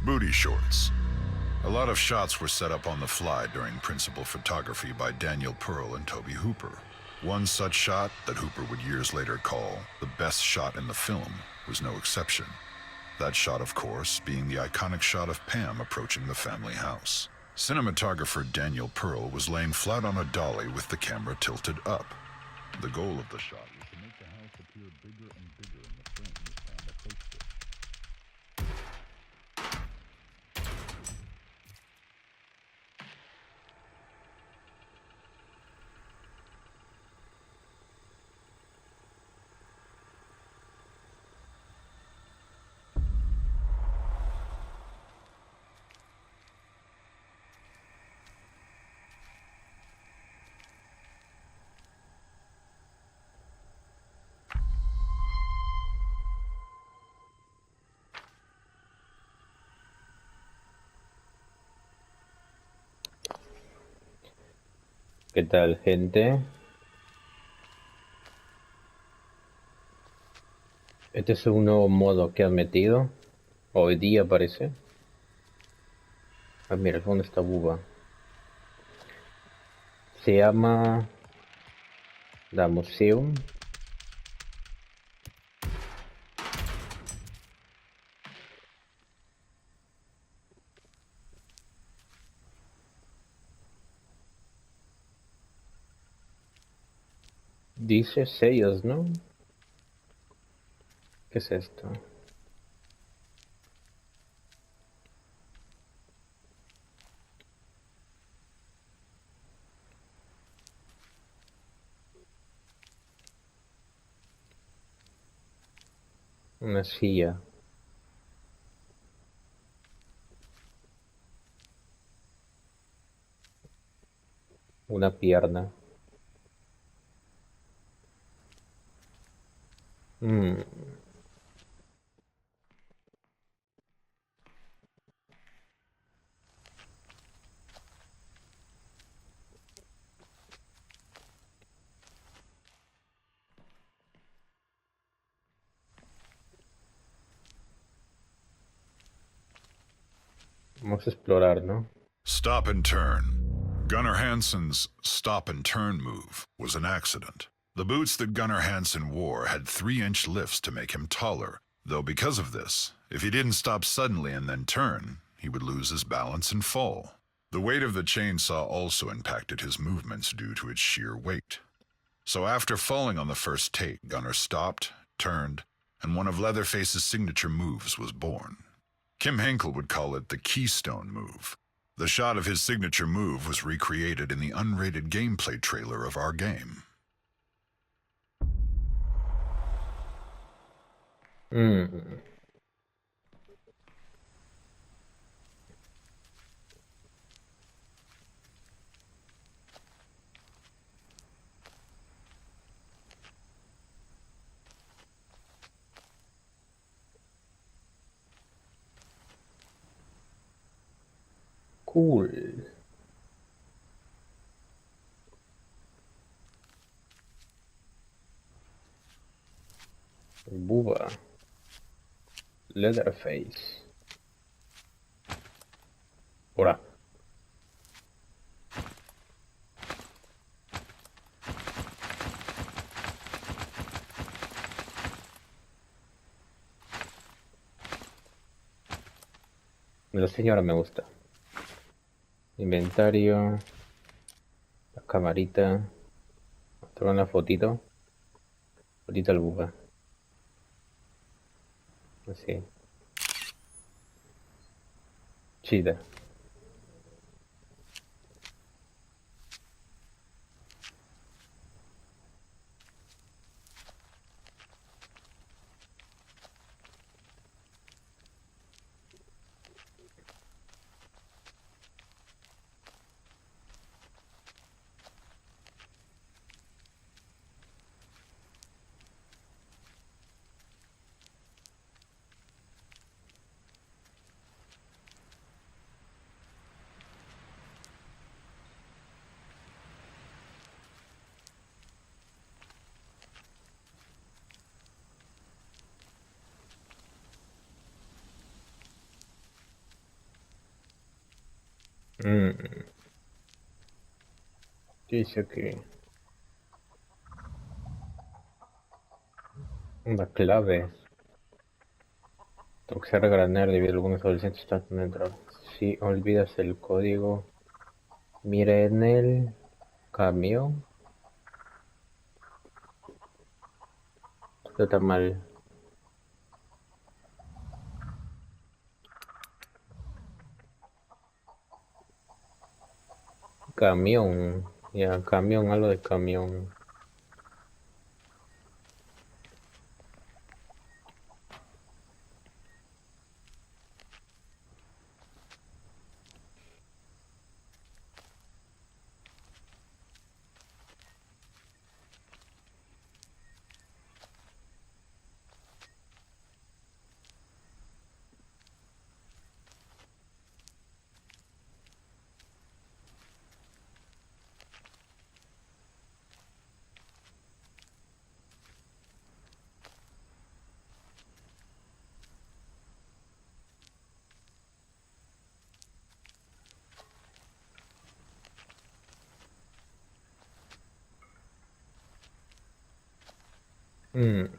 Booty shorts. A lot of shots were set up on the fly during principal photography by Daniel Pearl and Toby Hooper. One such shot, that Hooper would years later call the best shot in the film, was no exception. That shot, of course, being the iconic shot of Pam approaching the family house. Cinematographer Daniel Pearl was laying flat on a dolly with the camera tilted up. The goal of the shot was to make the house appear bigger and bigger in the frame as Pam approached it. ¿Qué tal, gente? Este es un nuevo modo que han metido. Hoy día parece. Ah, mira, ¿dónde está Buba? Se llama la Museum. Dice sellos, ¿no? ¿Qué es esto? Una silla. Una pierna. Vamos a explorar, ¿no? Stop and turn. Gunnar Hansen's stop and turn move was an accident. The boots that Gunnar Hansen wore had 3-inch lifts to make him taller, though because of this, if he didn't stop suddenly and then turn, he would lose his balance and fall. The weight of the chainsaw also impacted his movements due to its sheer weight. So after falling on the first take, Gunnar stopped, turned, and one of Leatherface's signature moves was born. Kim Henkel would call it the Keystone move. The shot of his signature move was recreated in the unrated gameplay trailer of our game. Cool. Buba. Leatherface. Ahora. La señora me gusta. Inventario. La camarita. Mostrar una fotito. Fotito al Buba. Así. Chida. Dice que una clave. Toxar graner debido a algunos adolescentes están dentro. Si olvidas el código, mira en el camión. Está mal. Camión. Ya, camión, algo de camión. Mm.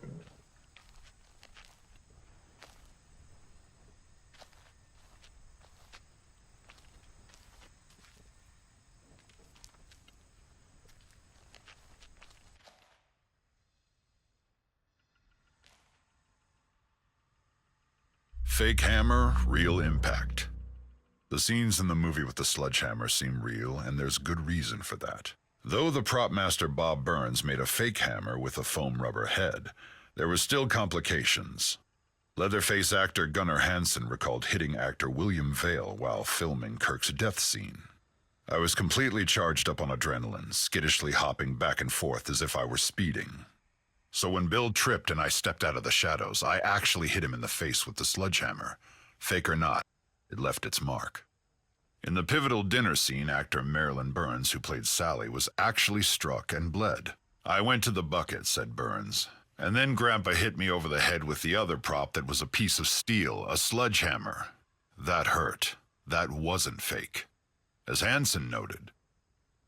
Fake hammer, real impact. The scenes in the movie with the sledgehammer seem real, and there's good reason for that. Though the prop master Bob Burns made a fake hammer with a foam rubber head, there were still complications. Leatherface actor Gunnar Hansen recalled hitting actor William Vale while filming Kirk's death scene. I was completely charged up on adrenaline, skittishly hopping back and forth as if I were speeding. So when Bill tripped and I stepped out of the shadows, I actually hit him in the face with the sledgehammer. Fake or not, it left its mark. In the pivotal dinner scene, actor Marilyn Burns, who played Sally, was actually struck and bled. I went to the bucket, said Burns, and then Grandpa hit me over the head with the other prop that was a piece of steel, a sledgehammer. That hurt. That wasn't fake. As Hansen noted,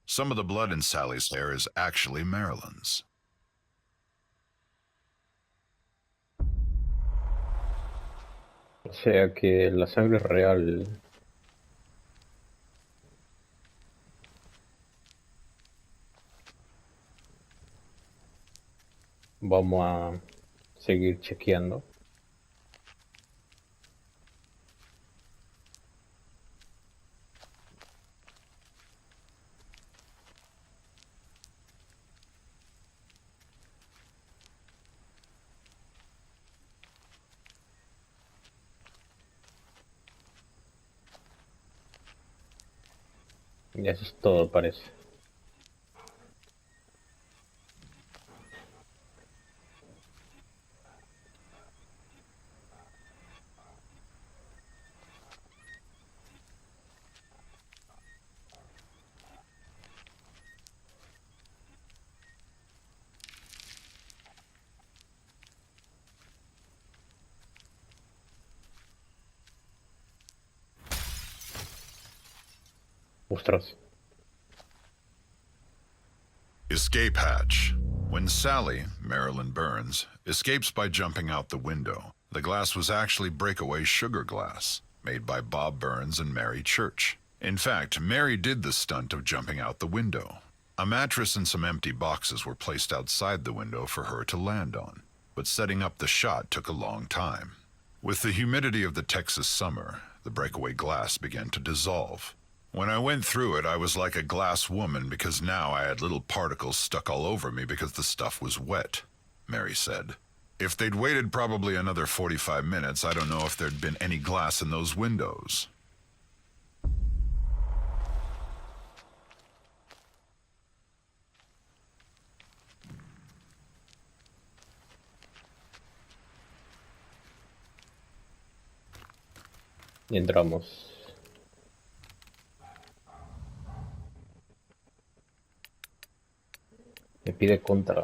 some of the blood in Sally's hair is actually Marilyn's. O sea que la sangre es real. Vamos a seguir chequeando. Y eso es todo, parece. Ostras. Escape hatch. When Sally, Marilyn Burns, escapes by jumping out the window, the glass was actually breakaway sugar glass, made by Bob Burns and Mary Church. In fact, Mary did the stunt of jumping out the window. A mattress and some empty boxes were placed outside the window for her to land on, but setting up the shot took a long time. With the humidity of the Texas summer, the breakaway glass began to dissolve. When I went through it, I was like a glass woman because now I had little particles stuck all over me because the stuff was wet, Mary said. If they'd waited probably another 45 minutes, I don't know if there'd been any glass in those windows. Y entramos. Me pide contra.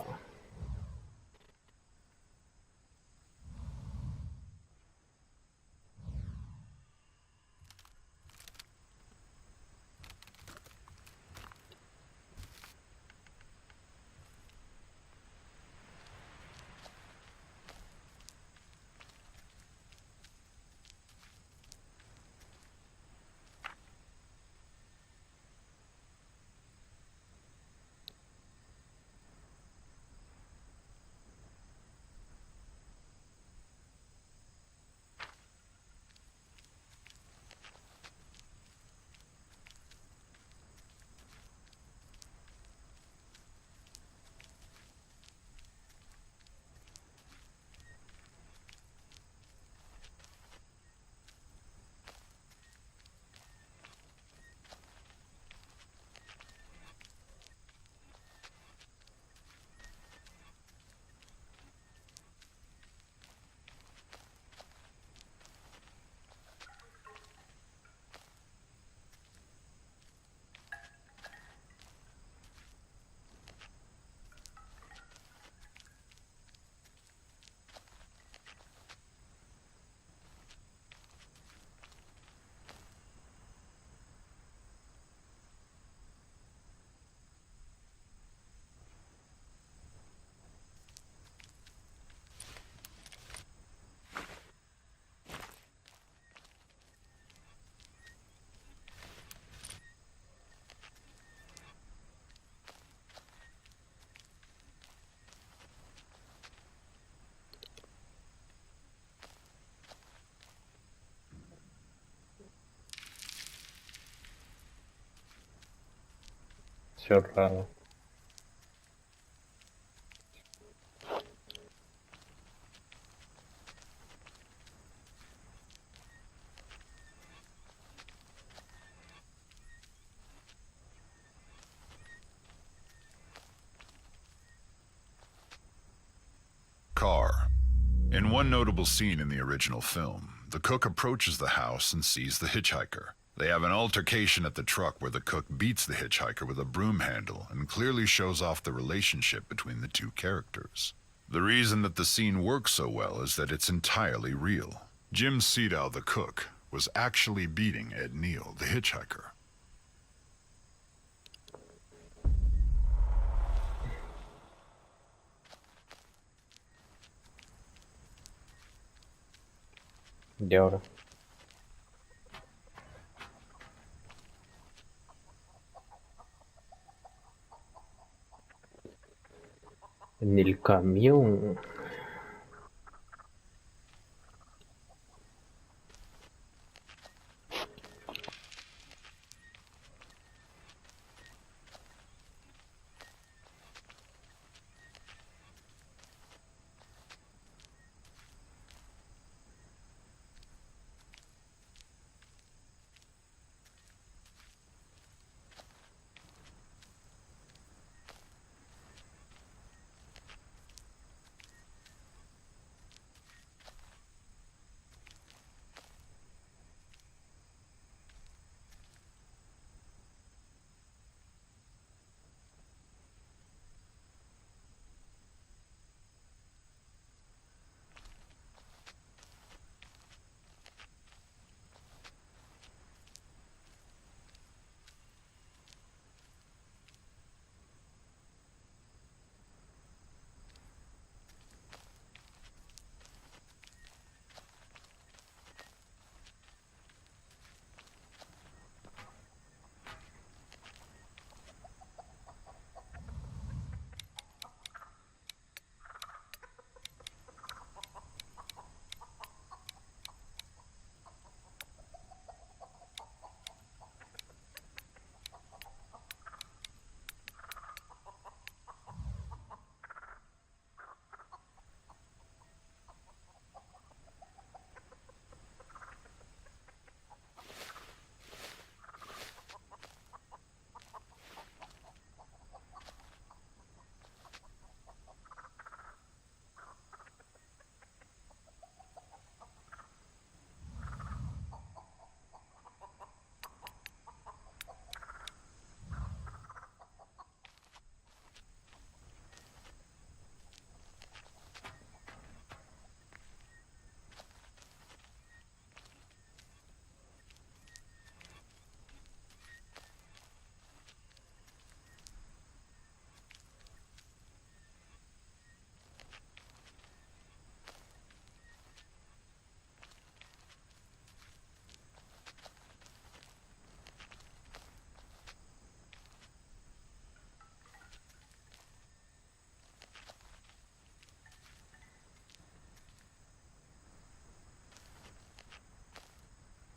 demasiado raro. Car. In one notable scene in the original film, the cook approaches the house and sees the hitchhiker. They have an altercation at the truck where the cook beats the hitchhiker with a broom handle and clearly shows off the relationship between the two characters. The reason that the scene works so well is that it's entirely real. Jim Sedow, the cook, was actually beating Ed Neal, the hitchhiker. Y ahora. En el camión.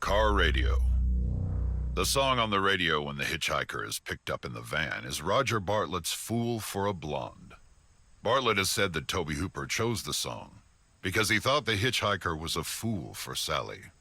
Car radio. The song on the radio when the hitchhiker is picked up in the van is Roger Bartlett's Fool for a Blonde. Bartlett has said that Tobe Hooper chose the song because he thought the hitchhiker was a fool for Sally.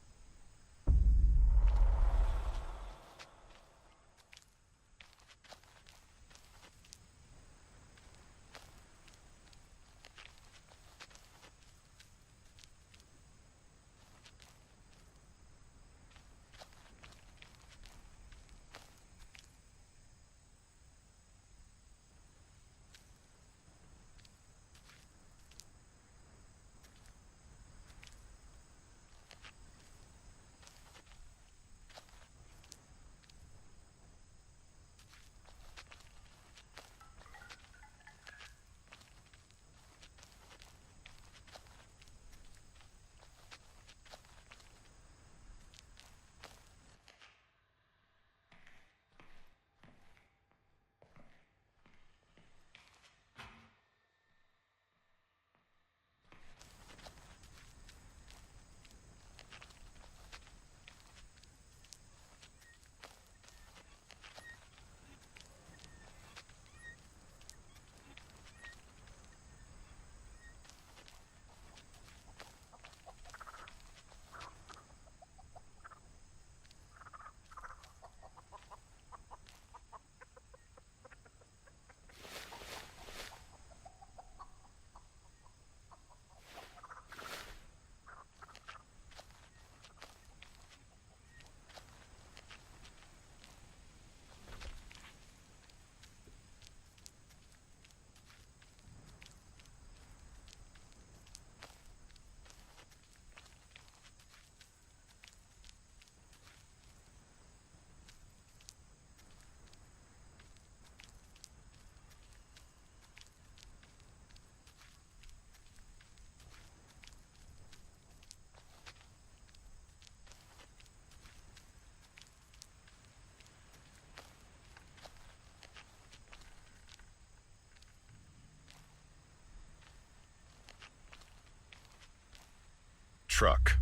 truck.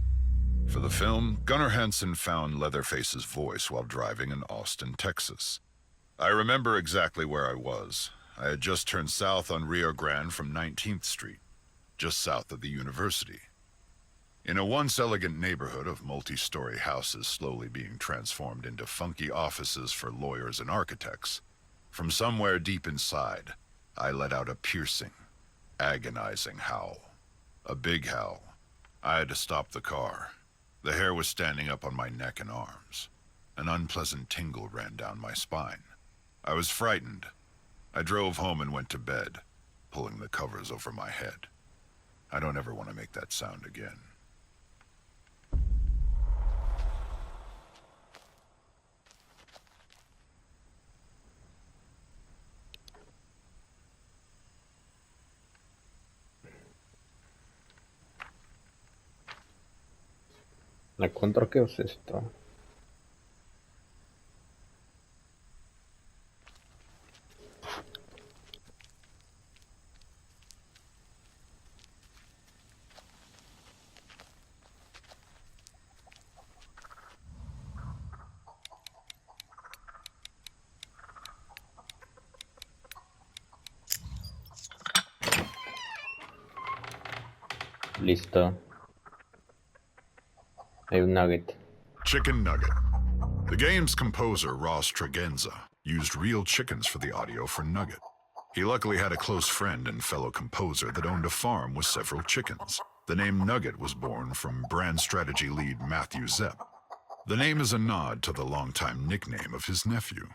For the film, Gunnar Hansen found Leatherface's voice while driving in Austin, Texas. I remember exactly where I was. I had just turned south on Rio Grande from 19th Street, just south of the university. In a once elegant neighborhood of multi-story houses slowly being transformed into funky offices for lawyers and architects, from somewhere deep inside, I let out a piercing, agonizing howl. A big howl. I had to stop the car. The hair was standing up on my neck and arms. An unpleasant tingle ran down my spine. I was frightened. I drove home and went to bed, pulling the covers over my head. I don't ever want to make that sound again. ¿La encuentro? ¿Qué es esto? Listo. Hay un nugget. Chicken Nugget. The game's composer, Ross Tregenza, used real chickens for the audio for Nugget. He luckily had a close friend and fellow composer that owned a farm with several chickens. The name Nugget was born from brand strategy lead Matthew Zepp. The name is a nod to the longtime nickname of his nephew.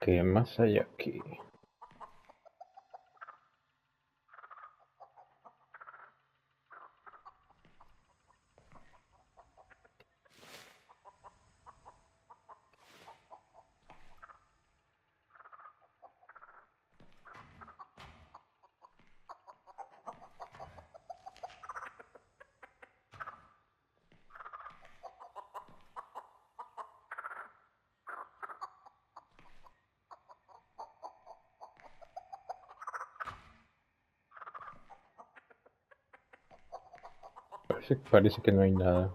¿Qué más hay aquí? Parece que no hay nada.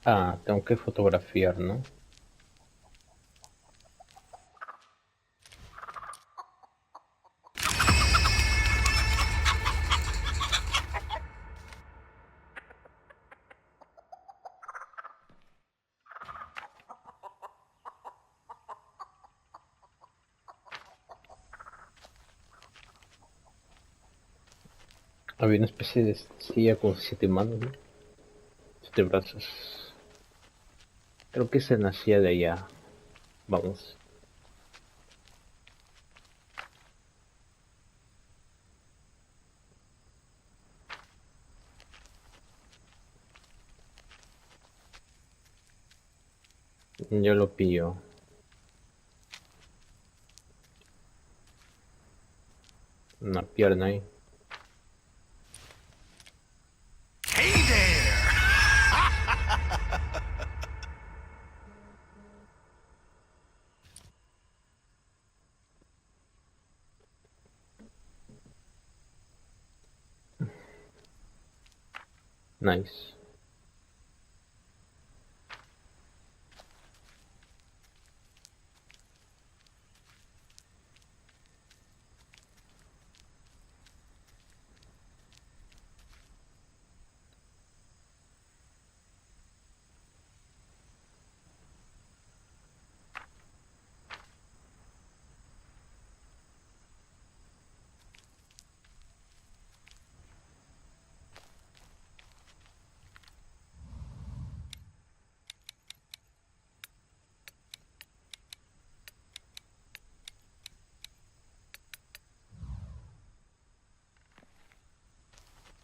Ah, tengo que fotografiar, ¿no? Había una especie de silla con 7 manos, ¿no? 7 brazos. Creo que se nacía de allá. Vamos. Yo lo pillo. Una pierna ahí. Hey there! Nice.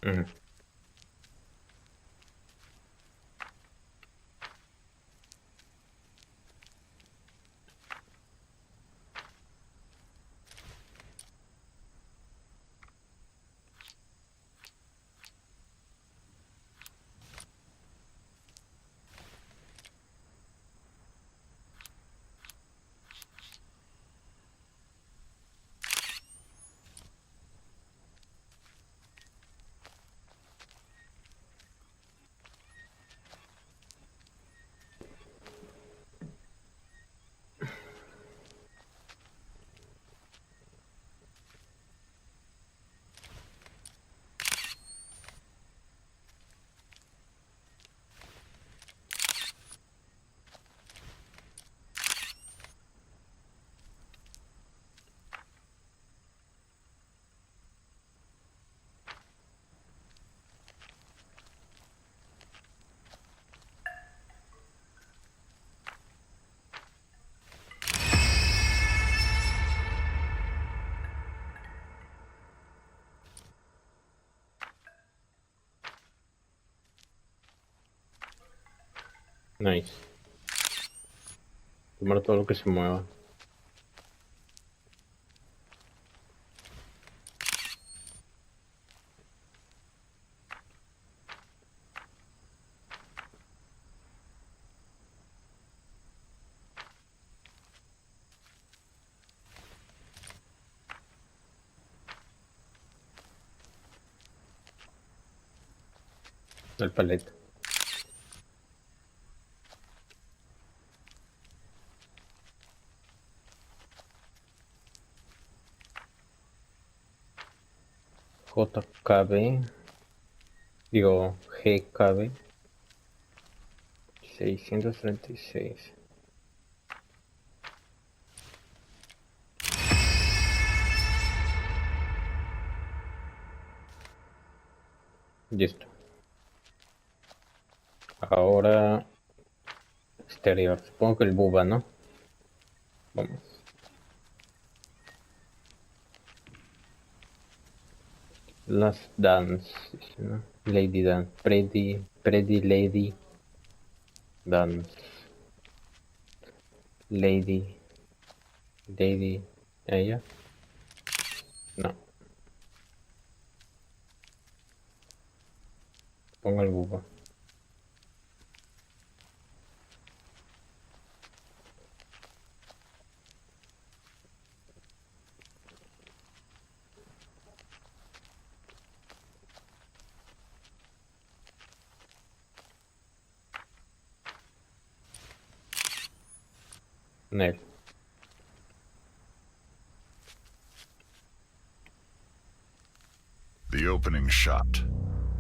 Ujú. Nice. Tomar todo lo que se mueva. El paleta. JKB. Digo, GKB. 636. Listo. Ahora exterior. Supongo que el buba, ¿no? Vamos. Last Dance, ¿no? Lady Dance. Pretty Lady Dance. Lady. ¿Ella? No. Pongo el buba. Nel. The opening shot.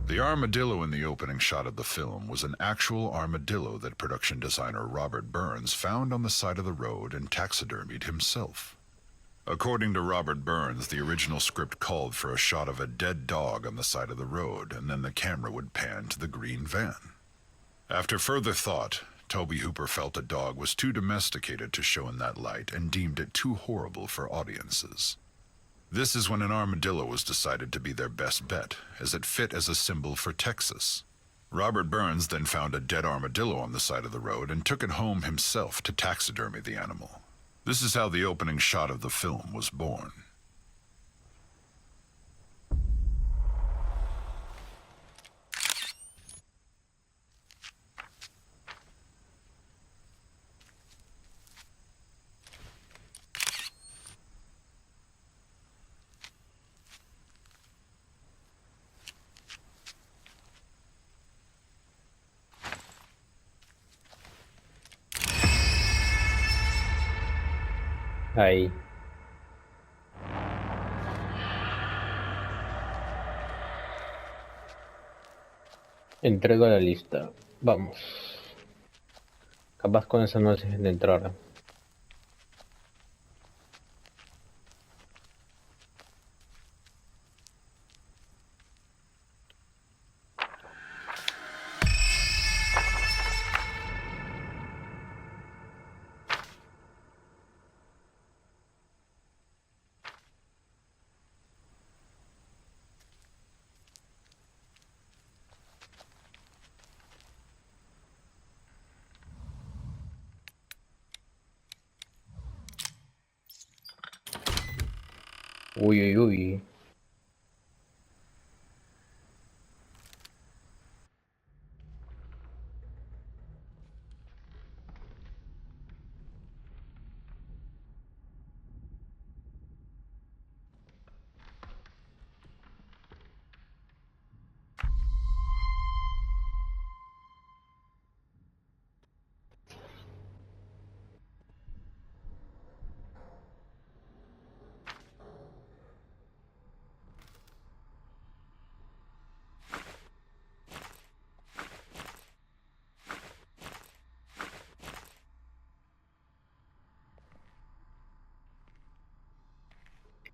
The armadillo in the opening shot of the film was an actual armadillo that production designer Robert Burns found on the side of the road and taxidermied himself. According to Robert Burns, the original script called for a shot of a dead dog on the side of the road, and then the camera would pan to the green van. After further thought, Tobe Hooper felt a dog was too domesticated to show in that light and deemed it too horrible for audiences. This is when an armadillo was decided to be their best bet, as it fit as a symbol for Texas. Robert Burns then found a dead armadillo on the side of the road and took it home himself to taxidermy the animal. This is how the opening shot of the film was born. Ahí. Entrego la lista. Vamos. Capaz con eso no se dejen entrar. Uy, uy, uy.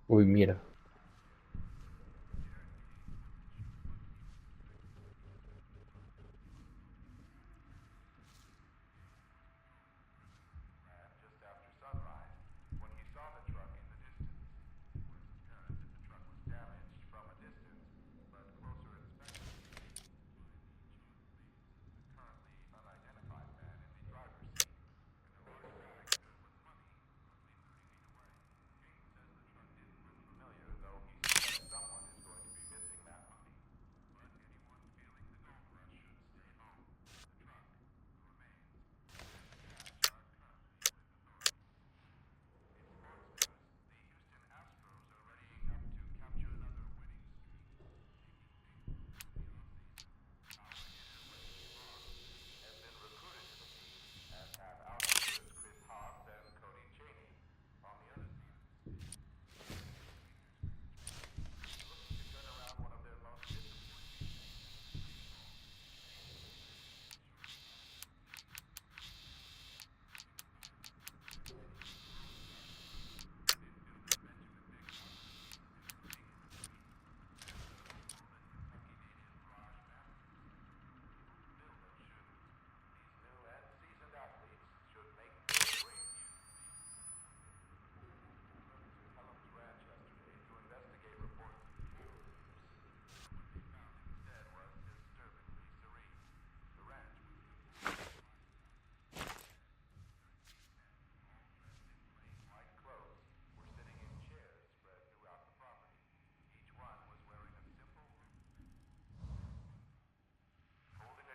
Uy, mira. Just after sunrise, when he saw the truck in the distance. It was apparent that the truck was damaged from a distance, but closer inspection the currently unidentified man in the driver's seat and a large bag filled with money roughly 30 feet away. King says the truck didn't look familiar, though he suspects someone is going to be missing that money. But anyone feeling the gold rush should stay home. The truck, the remains, and the cash are currently with authorities. In sports news, the Houston Astros are readying up to capture another winning streak, taking big moves in the offseason. Power hitter Westy Boggs has been recruited to the team, as have outfielders Chris Hobbs and Cody Cheney. On the other side of the state, looking to turn around one of their most disappointing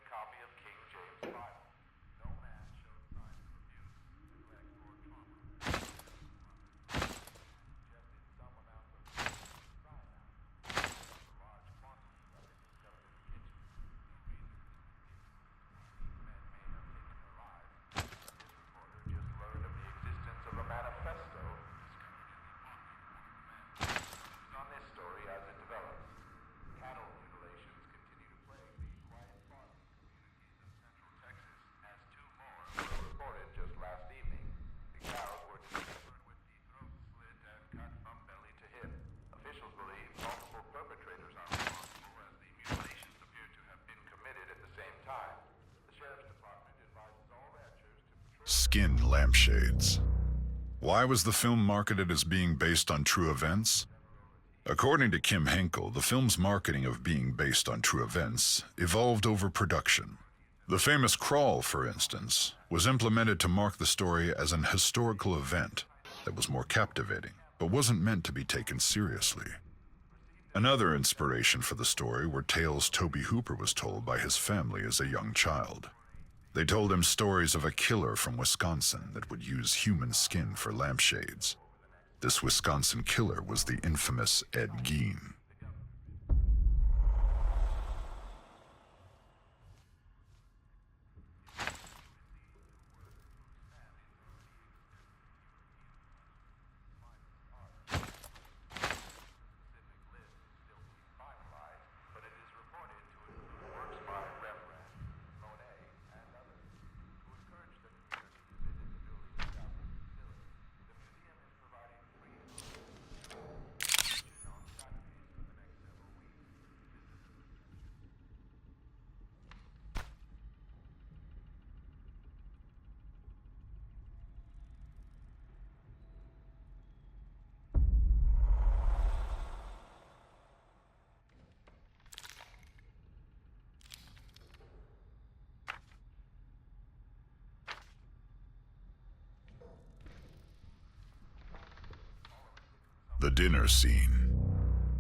copy of King James Bible. No man showed signs of abuse, neglect, or trauma. Ingested some amount of cyanide. A large quantity of it discovered in the kitchen. No reason. Men may have taken their lives. This reporter just learned of the existence of a manifesto discovered in the pocket of one of the men. News on this story as it develops. Cattle mutilations continue to plague the quiet farming communities of central Texas, as two more were reported just last evening. The cows were discovered with the throat slit and cut from belly to hip. Officials believe multiple perpetrators are responsible, as the mutilations appear to have been committed at the same time. The sheriff's department advises all ranchers to patrol. Skin lampshades. Why was the film marketed as being based on true events? According to Kim Henkel, the film's marketing of being based on true events evolved over production. The famous crawl, for instance, was implemented to mark the story as an historical event that was more captivating, but wasn't meant to be taken seriously. Another inspiration for the story were tales Tobe Hooper was told by his family as a young child. They told him stories of a killer from Wisconsin that would use human skin for lampshades. This Wisconsin killer was the infamous Ed Gein. But it is reported to include works by Rembrandt, Monet, and others. To encourage the community to visit the newly established facility, the museum is providing free food on Saturdays The dinner scene.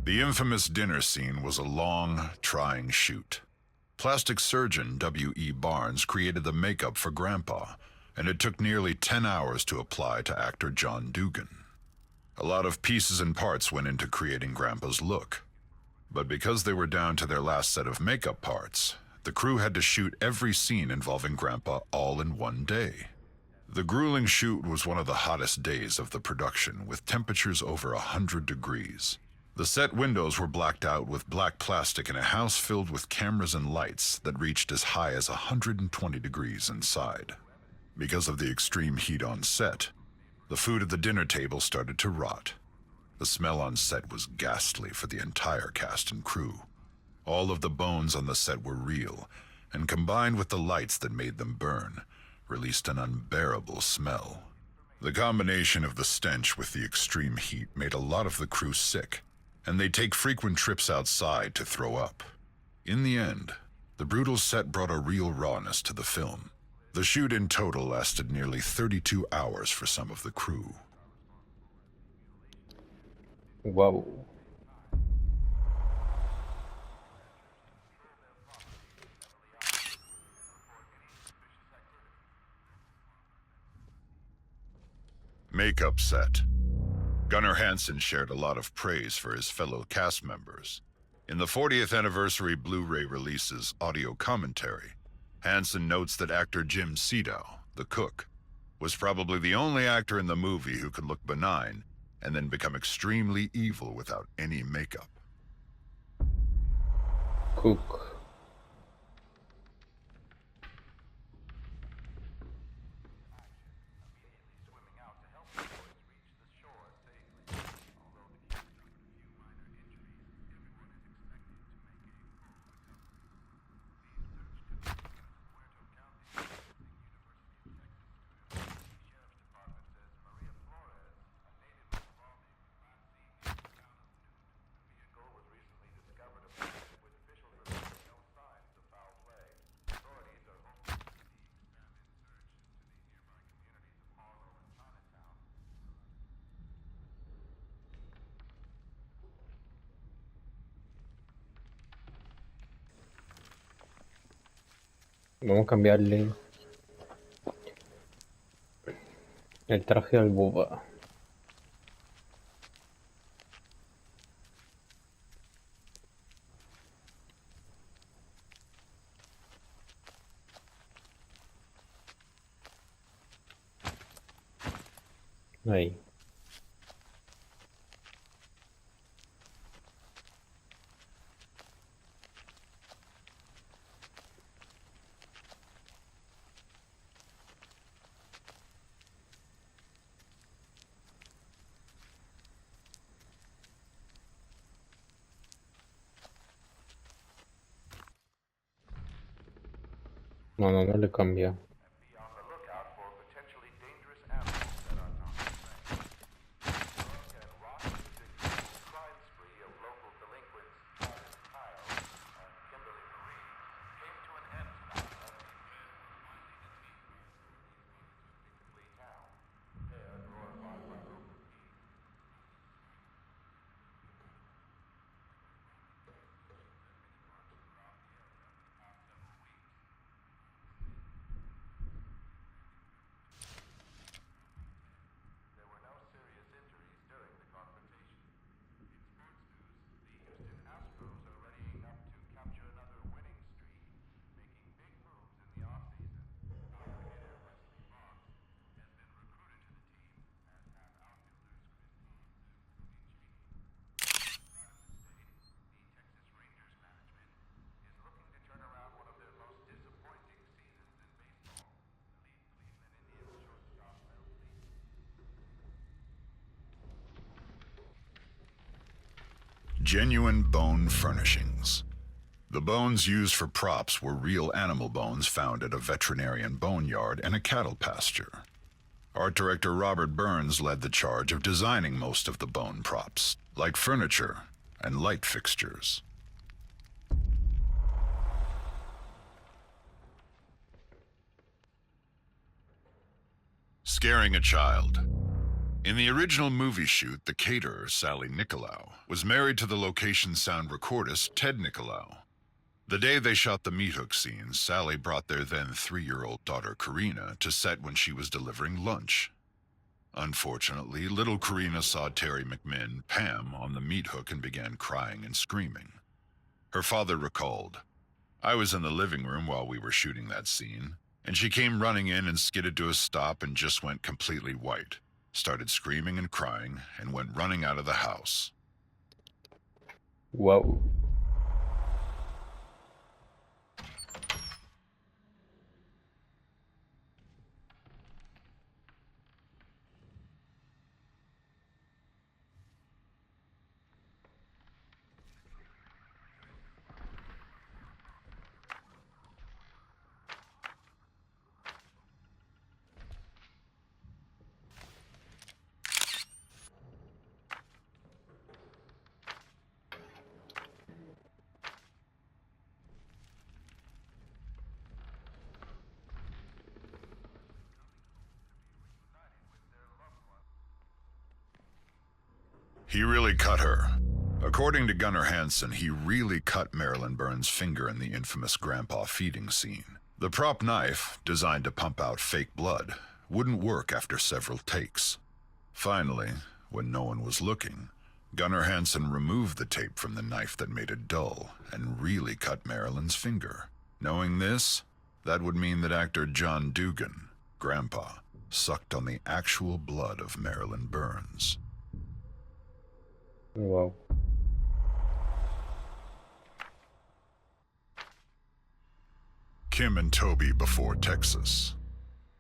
The infamous dinner scene was a long, trying shoot. Plastic surgeon W.E. Barnes created the makeup for Grandpa, and it took nearly 10 hours to apply to actor John Dugan. A lot of pieces and parts went into creating Grandpa's look. But because they were down to their last set of makeup parts, the crew had to shoot every scene involving Grandpa all in one day. The grueling shoot was one of the hottest days of the production, with temperatures over 100 degrees. The set windows were blacked out with black plastic in a house filled with cameras and lights that reached as high as 120 degrees inside. Because of the extreme heat on set, the food at the dinner table started to rot. The smell on set was ghastly for the entire cast and crew. All of the bones on the set were real, and combined with the lights that made them burn, released an unbearable smell. The combination of the stench with the extreme heat made a lot of the crew sick, and they'd take frequent trips outside to throw up. In the end, the brutal set brought a real rawness to the film. The shoot in total lasted nearly 32 hours for some of the crew. Wow. Makeup set. Gunnar Hansen shared a lot of praise for his fellow cast members. In the 40th anniversary Blu-ray release's audio commentary, Hansen notes that actor Jim Sedow, the cook, was probably the only actor in the movie who could look benign and then become extremely evil without any makeup. Cook. Swimming out to help the boys reach the shore safely. Although the kid suffered a few minor injuries, everyone is expected to make a full recovery. The search continues in Puerto County. The University of Texas student. The Sheriff's Department says Maria Flores, a native of Uvalde, was last seen in the town of Newt. The vehicle was recently discovered abandoned, with officials reporting no signs of foul play. Authorities are hoping to see expanded search into the nearby communities of Harlow and Chinatown. Vamos a cambiarle el traje al boba. Ahí. No, no le cambia. Be on the lookout for potentially dangerous animals that are not trained. Drug and rock music crime spree of local delinquents Travis Kyle and Kimberly Marie came to an end tonight as the pair were finally detained by Lee town. They are glorified by local media. There were no serious injuries during the confrontation. In sports news, the Houston Astros are readying up to capture another winning streak, making big moves in the offseason. Outfielder Wesley Fox has been recruited to the team, as have outfielders Chris Bond and Cody Cheney. Out of the state, the Texas Rangers management is looking to turn around one of their most disappointing seasons in baseball. The lead Cleveland Indians shortstop Mel Lee. Genuine bone furnishings. The bones used for props were real animal bones found at a veterinarian boneyard and a cattle pasture. Art director Robert Burns led the charge of designing most of the bone props, like furniture and light fixtures. Scaring a child. In the original movie shoot, the caterer, Sally Nicolau, was married to the location sound recordist, Ted Nicolau. The day they shot the meat hook scenes, Sally brought their then 3-year-old daughter, Karina, to set when she was delivering lunch. Unfortunately, little Karina saw Terry McMinn, Pam, on the meat hook and began crying and screaming. Her father recalled, "I was in the living room while we were shooting that scene, and she came running in and skidded to a stop and just went completely white, started screaming and crying, and went running out of the house." Wow. He really cut her. According to Gunnar Hansen, he really cut Marilyn Burns' finger in the infamous grandpa feeding scene. The prop knife, designed to pump out fake blood, wouldn't work after several takes. Finally, when no one was looking, Gunnar Hansen removed the tape from the knife that made it dull and really cut Marilyn's finger. Knowing this, that would mean that actor John Dugan, Grandpa, sucked on the actual blood of Marilyn Burns. Wow. Kim and Toby before Texas.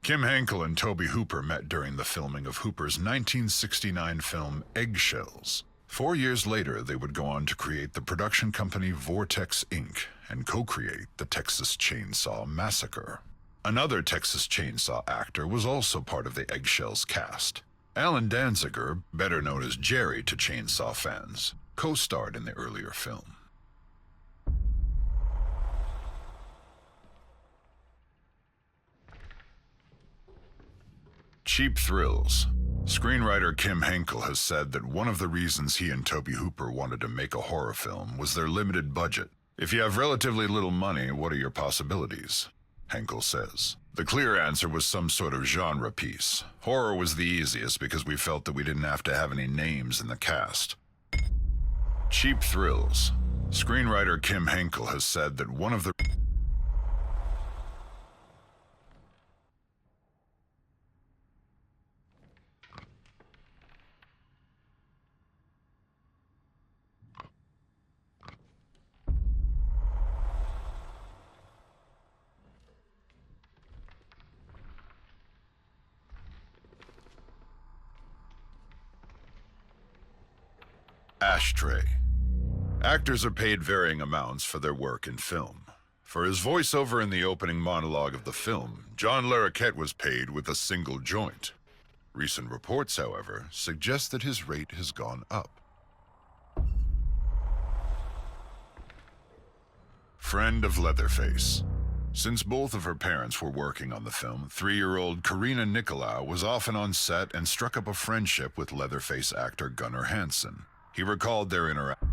Kim Henkel and Toby Hooper met during the filming of Hooper's 1969 film Eggshells. 4 years later, they would go on to create the production company Vortex Inc. and co-create the Texas Chainsaw Massacre. Another Texas Chainsaw actor was also part of the Eggshells cast. Alan Danziger, better known as Jerry to Chainsaw fans, co-starred in the earlier film. Cheap thrills. Screenwriter Kim Henkel has said that one of the reasons he and Toby Hooper wanted to make a horror film was their limited budget. "If you have relatively little money, what are your possibilities?" Henkel says. The clear answer was some sort of genre piece. Horror was the easiest because we felt that we didn't have to have any names in the cast. Cheap thrills. Screenwriter Kim Henkel has said that one of the ashtray. Actors are paid varying amounts for their work in film. For his voiceover in the opening monologue of the film, John Larroquette was paid with a single joint. Recent reports, however, suggest that his rate has gone up. Friend of Leatherface. Since both of her parents were working on the film, 3-year-old Karina Nicolau was often on set and struck up a friendship with Leatherface actor Gunnar Hansen. He recalled their interaction.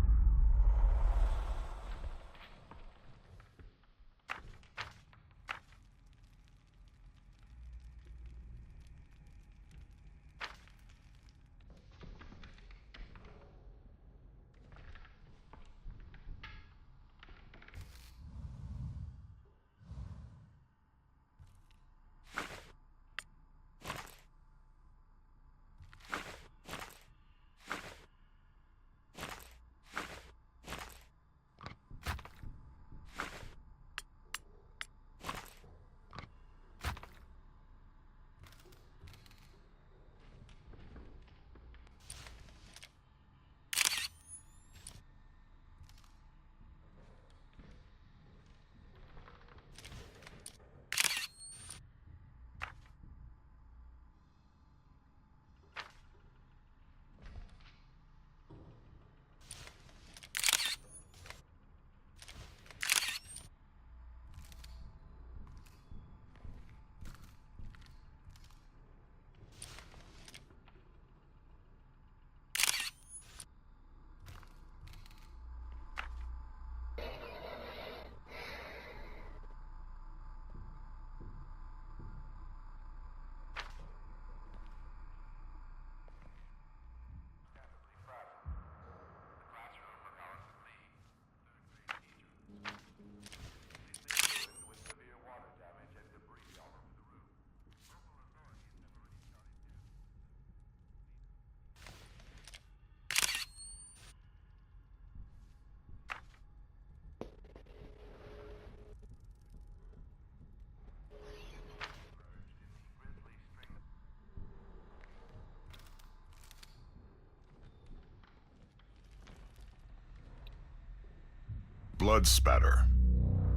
blood spatter.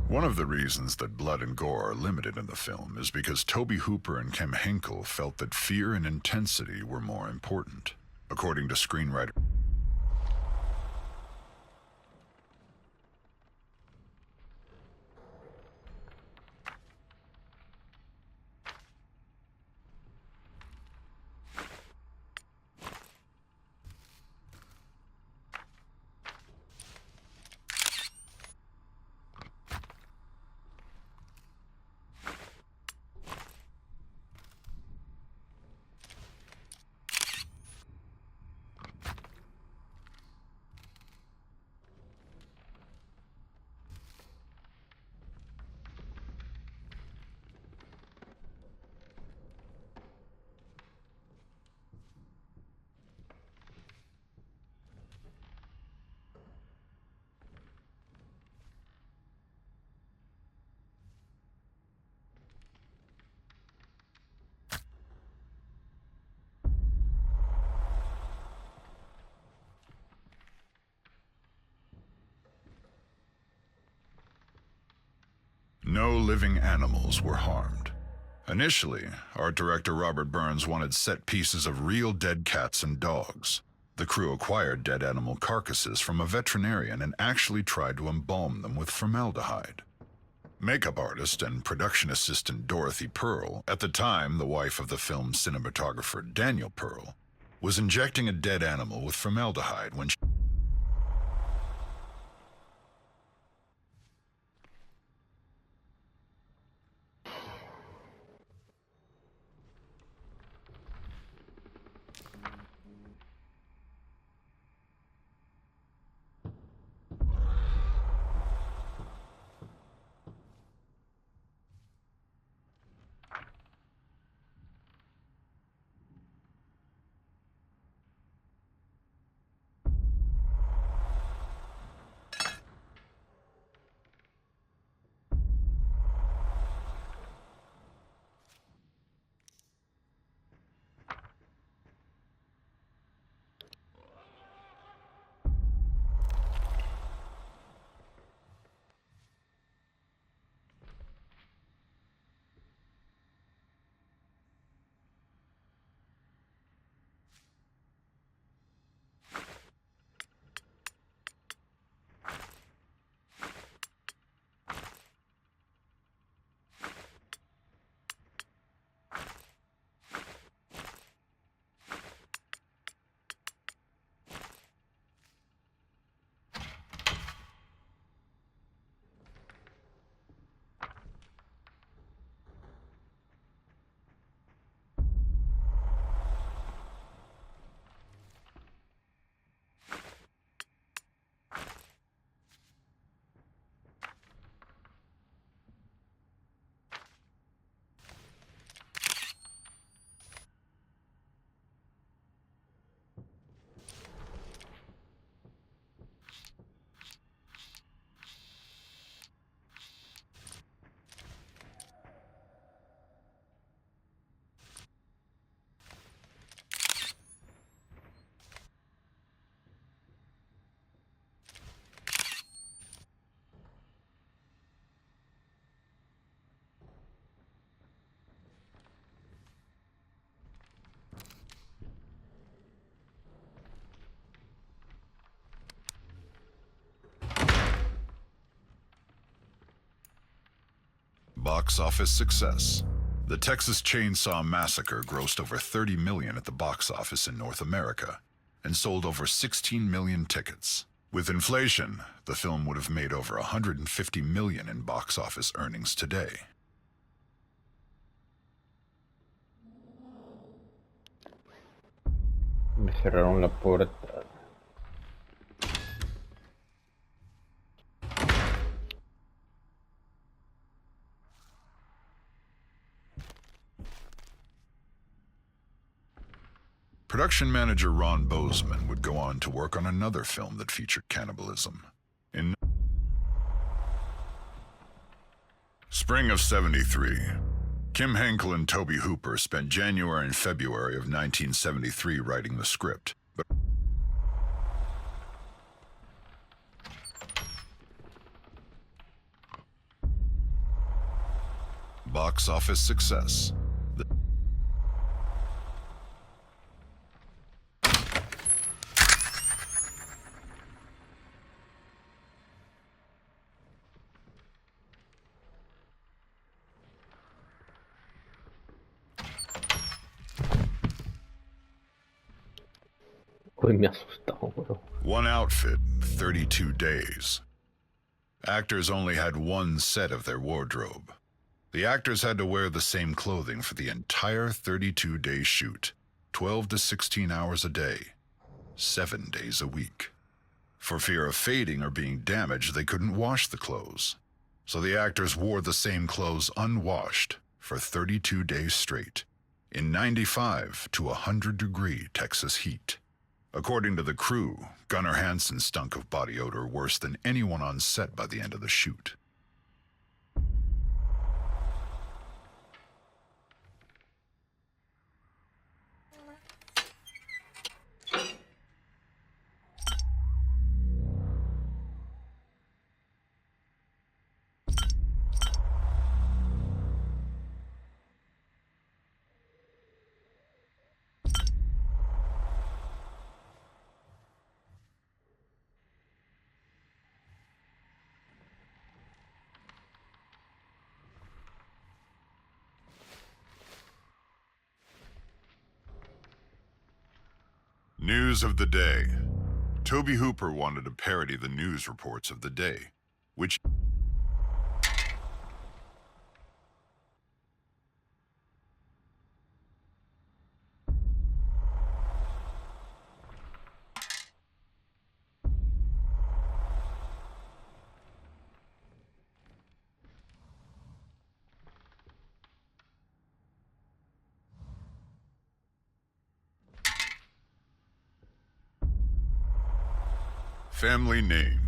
One of the reasons that blood and gore are limited in the film is because Tobe Hooper and Kim Henkel felt that fear and intensity were more important, according to screenwriter. No living animals were harmed. Initially, art director Robert Burns wanted set pieces of real dead cats and dogs. The crew acquired dead animal carcasses from a veterinarian and actually tried to embalm them with formaldehyde. Makeup artist and production assistant Dorothy Pearl, at the time the wife of the film's cinematographer Daniel Pearl, was injecting a dead animal with formaldehyde when she Box office success. The Texas Chainsaw Massacre grossed over $30 million at the box office in North America and sold over 16 million tickets. With inflation, the film would have made over $150 million in box office earnings today. Me cerraron la puerta. Production manager Ron Bozeman would go on to work on another film that featured cannibalism. In spring of '73, Kim Henkel and Tobe Hooper spent January and February of 1973 writing the script, but box office success. Uy, me ha asustado, bro. One outfit, 32 days. Actors only had one set of their wardrobe. The actors had to wear the same clothing for the entire 32-day shoot, 12 to 16 hours a day, 7 days a week. For fear of fading or being damaged, they couldn't wash the clothes. So the actors wore the same clothes unwashed for 32 days straight, in 95 to 100-degree Texas heat. According to the crew, Gunnar Hansen stunk of body odor worse than anyone on set by the end of the shoot. News of the day. Tobe Hooper wanted to parody the news reports of the day, which family name.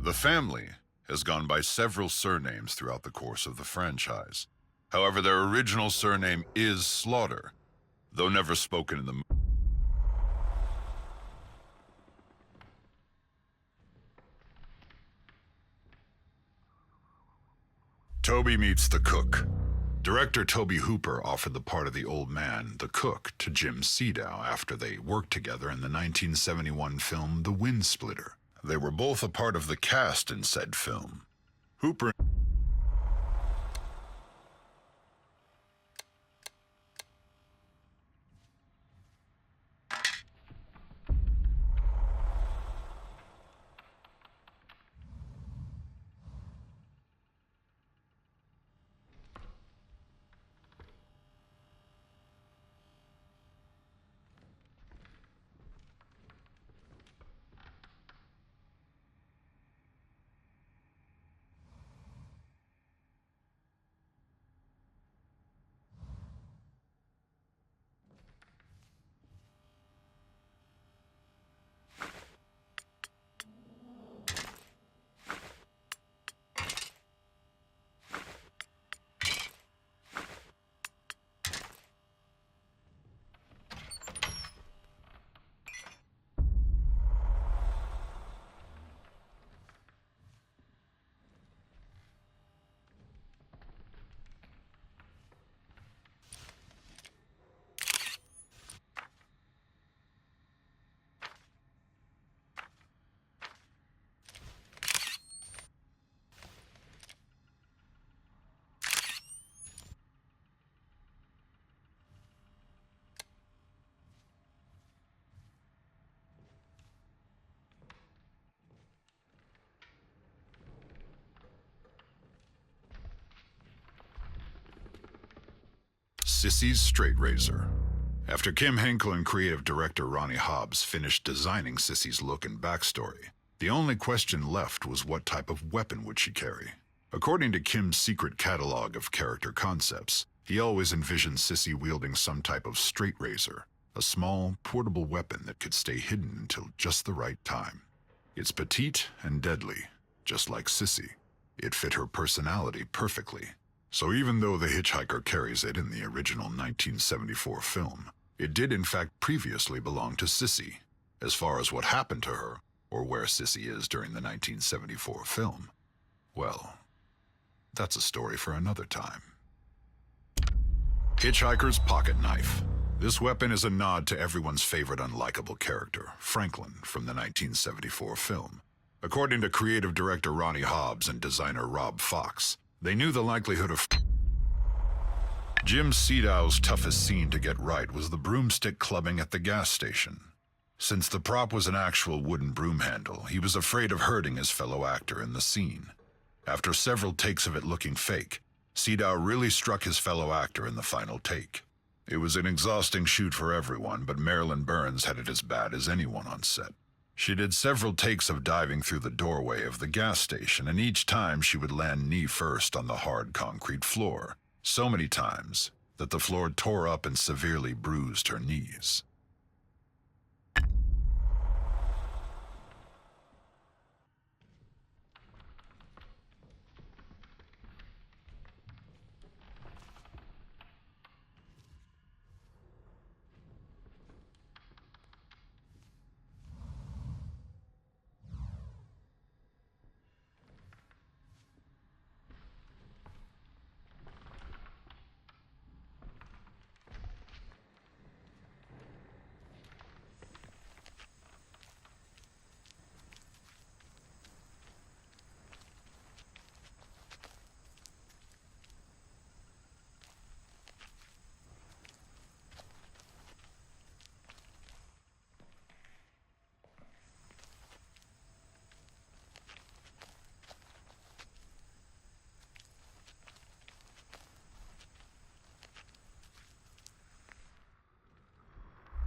The family has gone by several surnames throughout the course of the franchise. However, their original surname is Slaughter, though never spoken in the movie. Toby meets the cook. Director Tobe Hooper offered the part of the old man, the cook, to Jim Sedow after they worked together in the 1971 film The Wind Splitter. They were both a part of the cast in said film. Hooper Sissy's Straight Razor. After Kim Henkel and creative director Ronnie Hobbs finished designing Sissy's look and backstory, the only question left was what type of weapon would she carry. According to Kim's secret catalog of character concepts, he always envisioned Sissy wielding some type of straight razor, a small, portable weapon that could stay hidden until just the right time. It's petite and deadly, just like Sissy. It fit her personality perfectly. So even though the hitchhiker carries it in the original 1974 film, it did in fact previously belong to Sissy. As far as what happened to her, or where Sissy is during the 1974 film, well, that's a story for another time. Hitchhiker's pocket knife. This weapon is a nod to everyone's favorite unlikable character, Franklin, from the 1974 film. According to creative director Ronnie Hobbs and designer Rob Fox, they knew the likelihood of... Jim Sedow's toughest scene to get right was the broomstick clubbing at the gas station. Since the prop was an actual wooden broom handle, he was afraid of hurting his fellow actor in the scene. After several takes of it looking fake, Sedow really struck his fellow actor in the final take. It was an exhausting shoot for everyone, but Marilyn Burns had it as bad as anyone on set. She did several takes of diving through the doorway of the gas station, and each time she would land knee first on the hard concrete floor, so many times that the floor tore up and severely bruised her knees.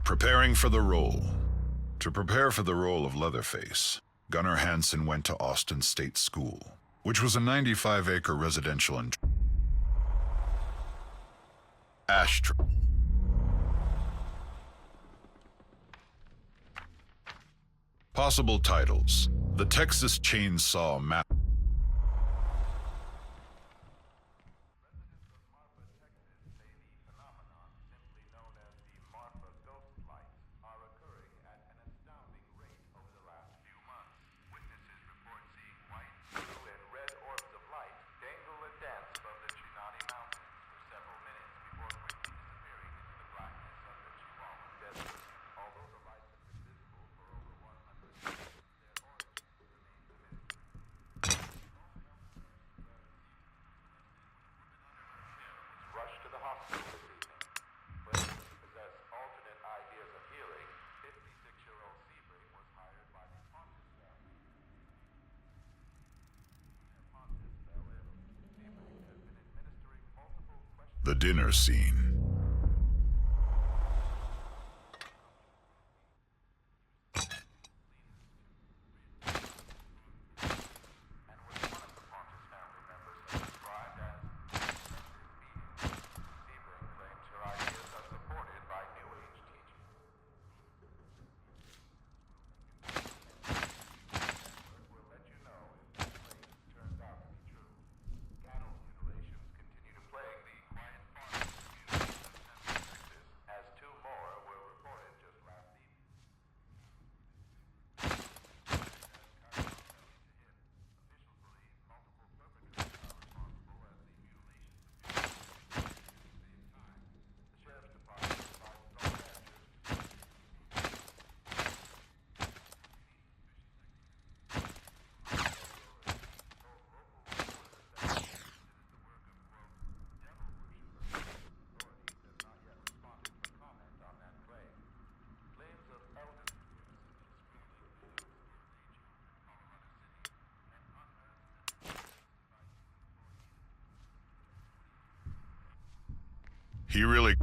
Preparing for the role. To prepare for the role of Leatherface, Gunnar Hansen went to Austin State School, which was a 95-acre residential and ashtray. Possible titles: The Texas Chainsaw Massacre. The dinner scene. He really